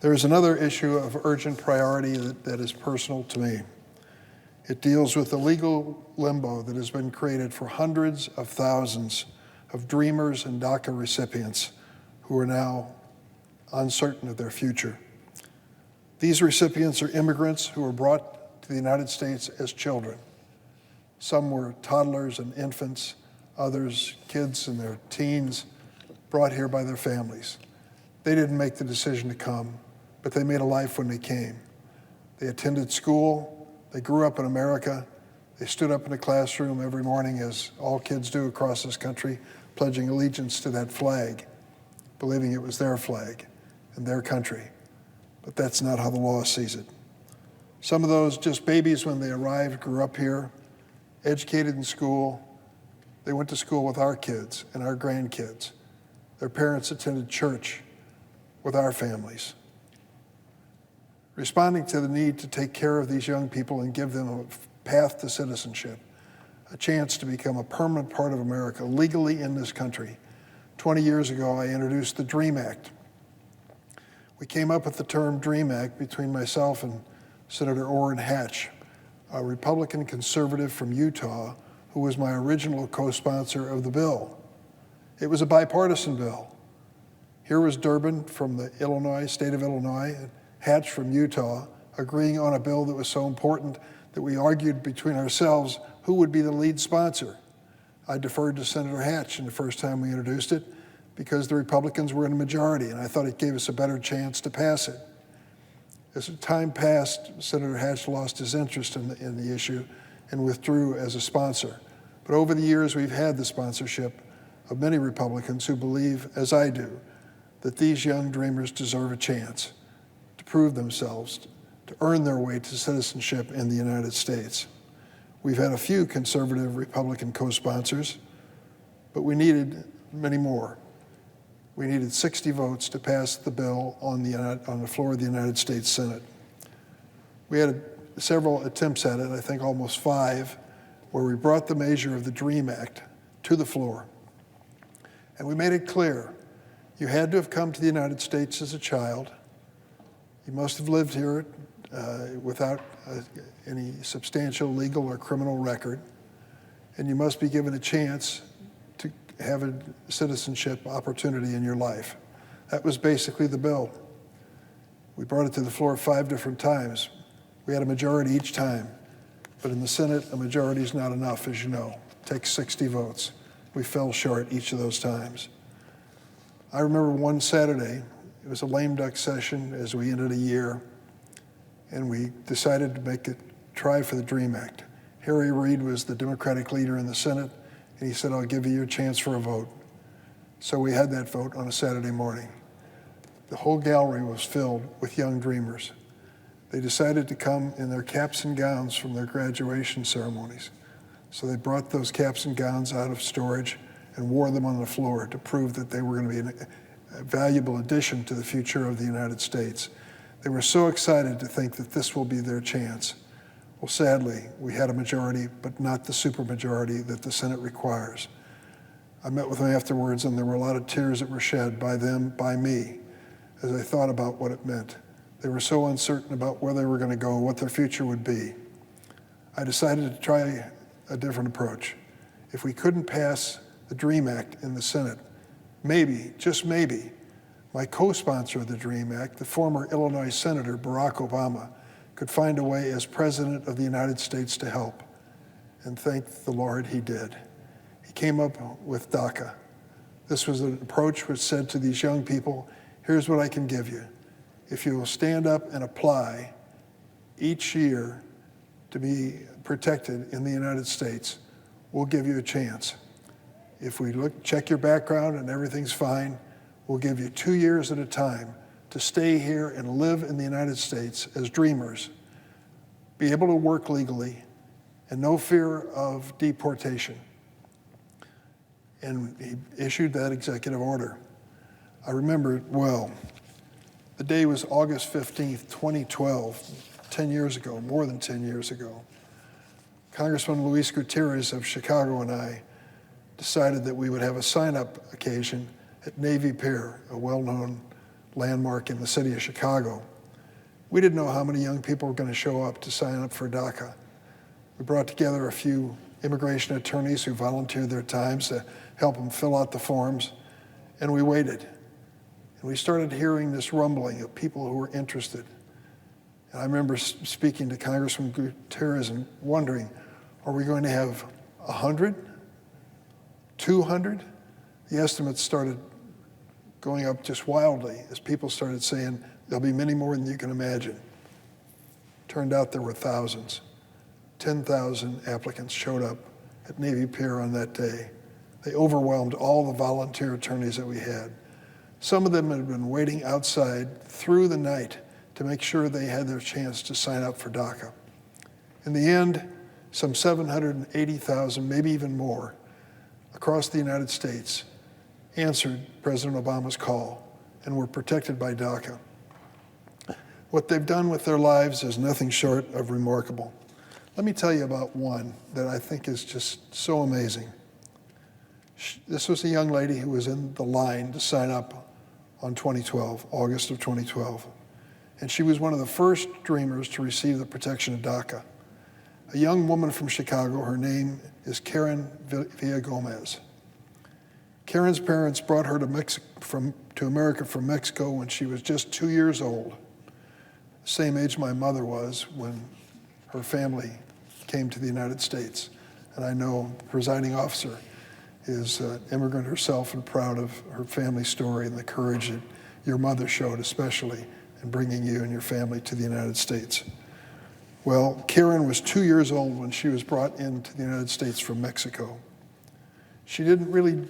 There is another issue of urgent priority that is personal to me. It deals with the legal limbo that has been created for hundreds of thousands of dreamers and DACA recipients who are now uncertain of their future. These recipients are immigrants who were brought to the United States as children. Some were toddlers and infants, others kids in their teens, brought here by their families. They didn't make the decision to come, but they made a life when they came. They attended school, they grew up in America, they stood up in a classroom every morning, as all kids do across this country, pledging allegiance to that flag, believing it was their flag and their country. But that's not how the law sees it. Some of those, just babies when they arrived, grew up here, educated in school. They went to school with our kids and our grandkids. Their parents attended church with our families. Responding to the need to take care of these young people and give them a path to citizenship, a chance to become a permanent part of America legally in this country. 20 years ago, I introduced the DREAM Act. We came up with the term DREAM Act between myself and Senator Orrin Hatch, a Republican conservative from Utah, who was my original co-sponsor of the bill. It was a bipartisan bill. Here was Durbin from the state of Illinois, and Hatch from Utah, agreeing on a bill that was so important that we argued between ourselves who would be the lead sponsor. I deferred to Senator Hatch in the first time we introduced it because the Republicans were in a majority, and I thought it gave us a better chance to pass it. As time passed, Senator Hatch lost his interest in the issue and withdrew as a sponsor. But over the years, we've had the sponsorship of many Republicans who believe, as I do, that these young dreamers deserve a chance to prove themselves, to earn their way to citizenship in the United States. We've had a few conservative Republican co-sponsors, but we needed many more. We needed 60 votes to pass the bill on the floor of the United States Senate. We had several attempts at it, I think almost 5, where we brought the measure of the DREAM Act to the floor. And we made it clear, you had to have come to the United States as a child. You must have lived here without any substantial legal or criminal record, and you must be given a chance to have a citizenship opportunity in your life. That was basically the bill. We brought it to the floor 5 different times. We had a majority each time, but in the Senate, a majority is not enough, as you know. It takes 60 votes. We fell short each of those times. I remember one Saturday, it was a lame duck session as we ended a year, and we decided to try for the DREAM Act. Harry Reid was the Democratic leader in the Senate, and he said, I'll give you a chance for a vote. So we had that vote on a Saturday morning. The whole gallery was filled with young dreamers. They decided to come in their caps and gowns from their graduation ceremonies. So they brought those caps and gowns out of storage and wore them on the floor to prove that they were going to be a valuable addition to the future of the United States. They were so excited to think that this will be their chance. Well, sadly, we had a majority, but not the supermajority that the Senate requires. I met with them afterwards, and there were a lot of tears that were shed by them, by me, as I thought about what it meant. They were so uncertain about where they were going to go, what their future would be. I decided to try a different approach. If we couldn't pass the DREAM Act in the Senate, maybe, just maybe, my co-sponsor of the DREAM Act, the former Illinois Senator Barack Obama, could find a way as President of the United States to help. And thank the Lord he did. He came up with DACA. This was an approach which said to these young people, here's what I can give you. If you will stand up and apply each year to be protected in the United States, we'll give you a chance. If we check your background and everything's fine, we'll give you 2 years at a time to stay here and live in the United States as dreamers, be able to work legally, and no fear of deportation. And he issued that executive order. I remember it well. The day was August 15th, 2012, 10 years ago, more than 10 years ago. Congressman Luis Gutierrez of Chicago and I decided that we would have a sign-up occasion at Navy Pier, a well-known landmark in the city of Chicago. We didn't know how many young people were going to show up to sign up for DACA. We brought together a few immigration attorneys who volunteered their times to help them fill out the forms, and we waited. And we started hearing this rumbling of people who were interested. And I remember speaking to Congressman Gutierrez and wondering, are we going to have 100, 200? The estimates started going up just wildly as people started saying, there'll be many more than you can imagine. Turned out there were thousands. 10,000 applicants showed up at Navy Pier on that day. They overwhelmed all the volunteer attorneys that we had. Some of them had been waiting outside through the night to make sure they had their chance to sign up for DACA. In the end, some 780,000, maybe even more, across the United States answered President Obama's call and were protected by DACA. What they've done with their lives is nothing short of remarkable. Let me tell you about one that I think is just so amazing. This was a young lady who was in the line to sign up on 2012, August of 2012. And she was one of the first dreamers to receive the protection of DACA. A young woman from Chicago, her name is Karen Villagomez. Karen's parents brought her to America from Mexico when she was just 2 years old, the same age my mother was when her family came to the United States. And I know the presiding officer is an immigrant herself and proud of her family story and the courage that your mother showed, especially in bringing you and your family to the United States. Well, Karen was 2 years old when she was brought into the United States from Mexico. She didn't really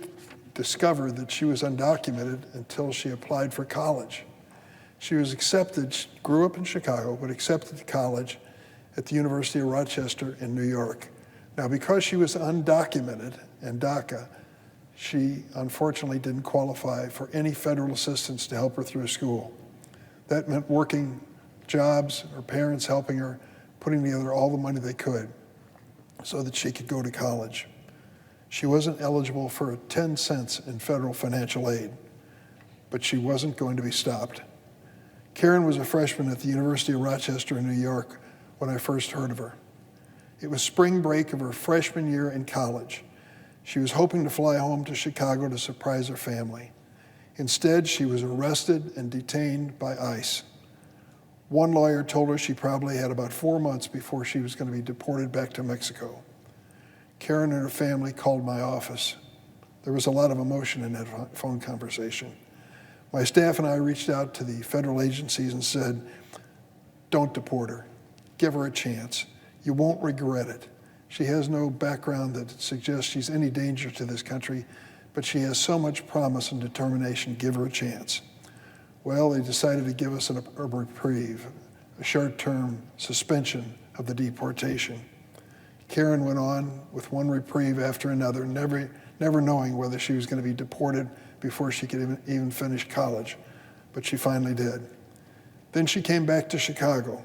discover that she was undocumented until she applied for college. She was accepted, she grew up in Chicago, but accepted to college at the University of Rochester in New York. Now, because she was undocumented and DACA, she unfortunately didn't qualify for any federal assistance to help her through school. That meant working jobs, her parents helping her, putting together all the money they could so that she could go to college. She wasn't eligible for 10 cents in federal financial aid, but she wasn't going to be stopped. Karen was a freshman at the University of Rochester in New York when I first heard of her. It was spring break of her freshman year in college. She was hoping to fly home to Chicago to surprise her family. Instead, she was arrested and detained by ICE. One lawyer told her she probably had about 4 months before she was going to be deported back to Mexico. Karen and her family called my office. There was a lot of emotion in that phone conversation. My staff and I reached out to the federal agencies and said, don't deport her. Give her a chance. You won't regret it. She has no background that suggests she's any danger to this country, but she has so much promise and determination. Give her a chance. Well, they decided to give us a reprieve, a short-term suspension of the deportation. Karen went on with one reprieve after another, never knowing whether she was going to be deported before she could even finish college, but she finally did. Then she came back to Chicago,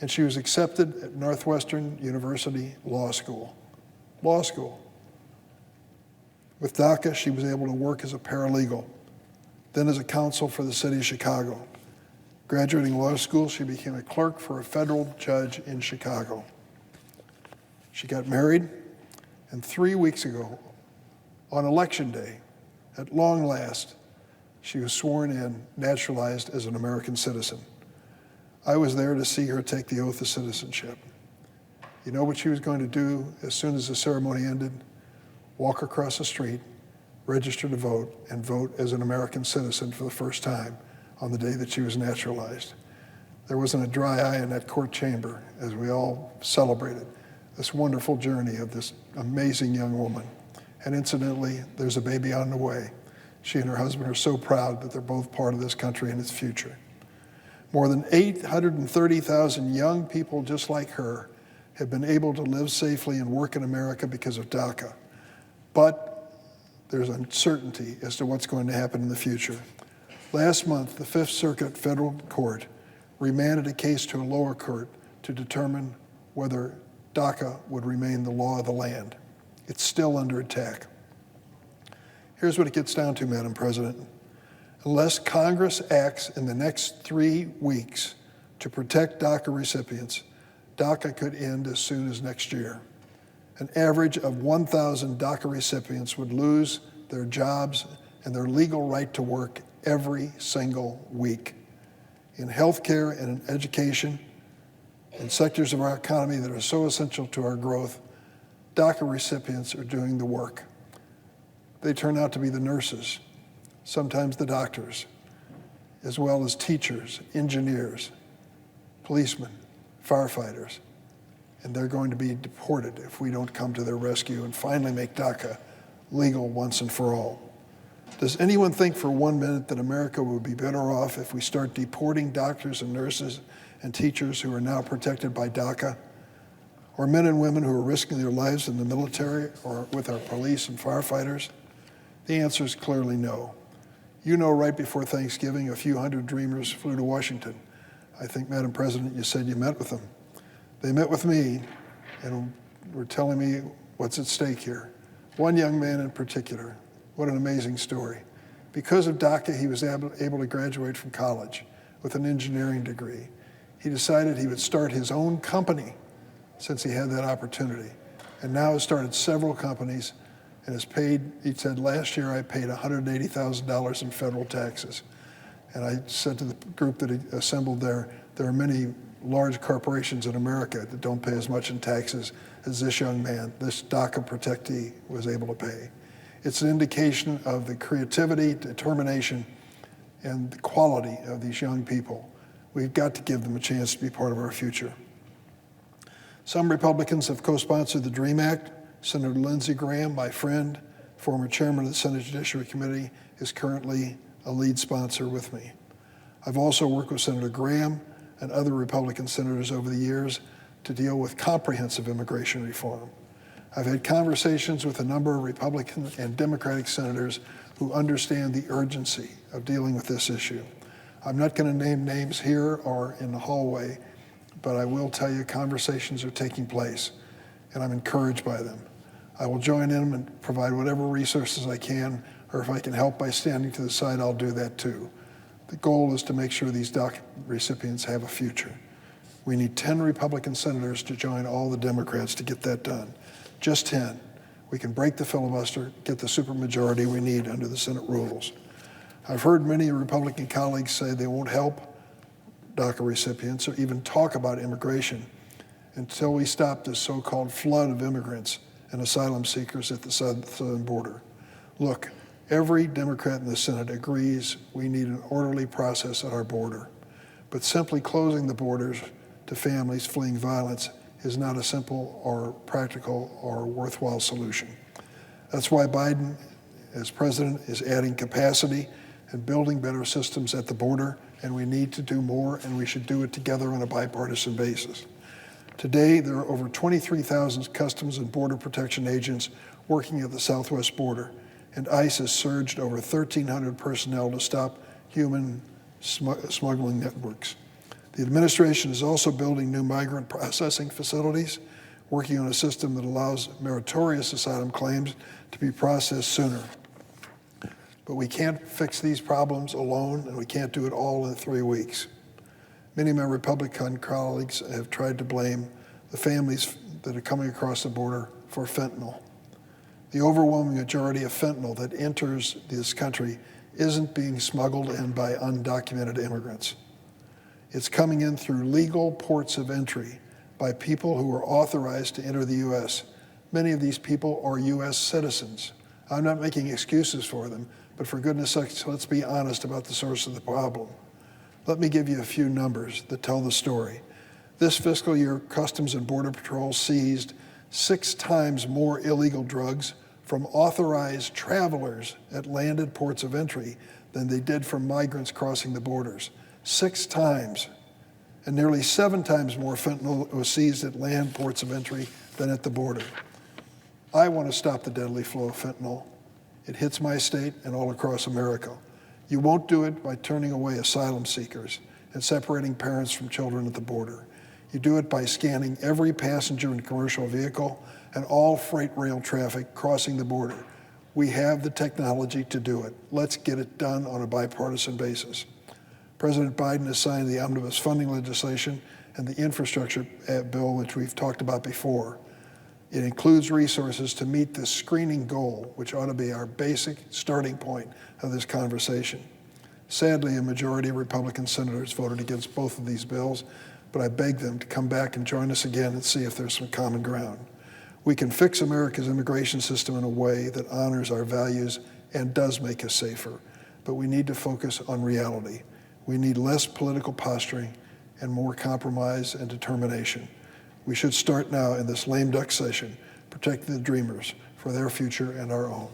and she was accepted at Northwestern University Law School. Law school. With DACA, she was able to work as a paralegal, then as a counsel for the city of Chicago. Graduating law school, she became a clerk for a federal judge in Chicago. She got married, and 3 weeks ago, on Election Day, at long last, she was sworn in, naturalized as an American citizen. I was there to see her take the oath of citizenship. You know what she was going to do as soon as the ceremony ended? Walk across the street, register to vote, and vote as an American citizen for the first time on the day that she was naturalized. There wasn't a dry eye in that court chamber as we all celebrated this wonderful journey of this amazing young woman. And incidentally, there's a baby on the way. She and her husband are so proud that they're both part of this country and its future. More than 830,000 young people just like her have been able to live safely and work in America because of DACA. But there's uncertainty as to what's going to happen in the future. Last month, the Fifth Circuit Federal Court remanded a case to a lower court to determine whether DACA would remain the law of the land. It's still under attack. Here's what it gets down to, Madam President. Unless Congress acts in the next 3 weeks to protect DACA recipients, DACA could end as soon as next year. An average of 1,000 DACA recipients would lose their jobs and their legal right to work every single week. In healthcare and in education, in sectors of our economy that are so essential to our growth, DACA recipients are doing the work. They turn out to be the nurses, sometimes the doctors, as well as teachers, engineers, policemen, firefighters, and they're going to be deported if we don't come to their rescue and finally make DACA legal once and for all. Does anyone think for 1 minute that America would be better off if we start deporting doctors and nurses and teachers who are now protected by DACA, or men and women who are risking their lives in the military or with our police and firefighters? The answer is clearly no. You know, right before Thanksgiving, a few hundred Dreamers flew to Washington. I think, Madam President, you said you met with them. They met with me and were telling me what's at stake here. One young man in particular, what an amazing story. Because of DACA, he was able to graduate from college with an engineering degree. He decided he would start his own company since he had that opportunity, and now has started several companies and has paid, he said, last year I paid $180,000 in federal taxes. And I said to the group that he assembled there are many large corporations in America that don't pay as much in taxes as this young man, this DACA protectee, was able to pay. It's an indication of the creativity, determination, and the quality of these young people. We've got to give them a chance to be part of our future. Some Republicans have co-sponsored the DREAM Act. Senator Lindsey Graham, my friend, former chairman of the Senate Judiciary Committee, is currently a lead sponsor with me. I've also worked with Senator Graham and other Republican senators over the years to deal with comprehensive immigration reform. I've had conversations with a number of Republican and Democratic senators who understand the urgency of dealing with this issue. I'm not going to name names here or in the hallway, but I will tell you conversations are taking place, and I'm encouraged by them. I will join in and provide whatever resources I can, or if I can help by standing to the side, I'll do that too. The goal is to make sure these DACA recipients have a future. We need 10 Republican senators to join all the Democrats to get that done. Just 10. We can break the filibuster, get the supermajority we need under the Senate rules. I've heard many Republican colleagues say they won't help DACA recipients or even talk about immigration until we stop this so-called flood of immigrants and asylum seekers at the southern border. Look, every Democrat in the Senate agrees we need an orderly process at our border, but simply closing the borders to families fleeing violence is not a simple or practical or worthwhile solution. That's why Biden, as president, is adding capacity and building better systems at the border, and we need to do more, and we should do it together on a bipartisan basis. Today, there are over 23,000 Customs and Border Protection agents working at the southwest border, and ICE has surged over 1,300 personnel to stop human smuggling networks. The administration is also building new migrant processing facilities, working on a system that allows meritorious asylum claims to be processed sooner. But we can't fix these problems alone, and we can't do it all in 3 weeks. Many of my Republican colleagues have tried to blame the families that are coming across the border for fentanyl. The overwhelming majority of fentanyl that enters this country isn't being smuggled in by undocumented immigrants. It's coming in through legal ports of entry by people who are authorized to enter the U.S. Many of these people are U.S. citizens. I'm not making excuses for them, but for goodness sakes, let's be honest about the source of the problem. Let me give you a few numbers that tell the story. This fiscal year, Customs and Border Patrol seized 6 times more illegal drugs from authorized travelers at landed ports of entry than they did from migrants crossing the borders. 6 times. And nearly 7 times more fentanyl was seized at land ports of entry than at the border. I want to stop the deadly flow of fentanyl. It hits my state and all across America. You won't do it by turning away asylum seekers and separating parents from children at the border. You do it by scanning every passenger in commercial vehicle and all freight rail traffic crossing the border. We have the technology to do it. Let's get it done on a bipartisan basis. President Biden has signed the omnibus funding legislation and the infrastructure bill, which we've talked about before. It includes resources to meet this screening goal, which ought to be our basic starting point of this conversation. Sadly, a majority of Republican senators voted against both of these bills, but I beg them to come back and join us again and see if there's some common ground. We can fix America's immigration system in a way that honors our values and does make us safer, but we need to focus on reality. We need less political posturing and more compromise and determination. We should start now in this lame duck session, protecting the dreamers for their future and our own.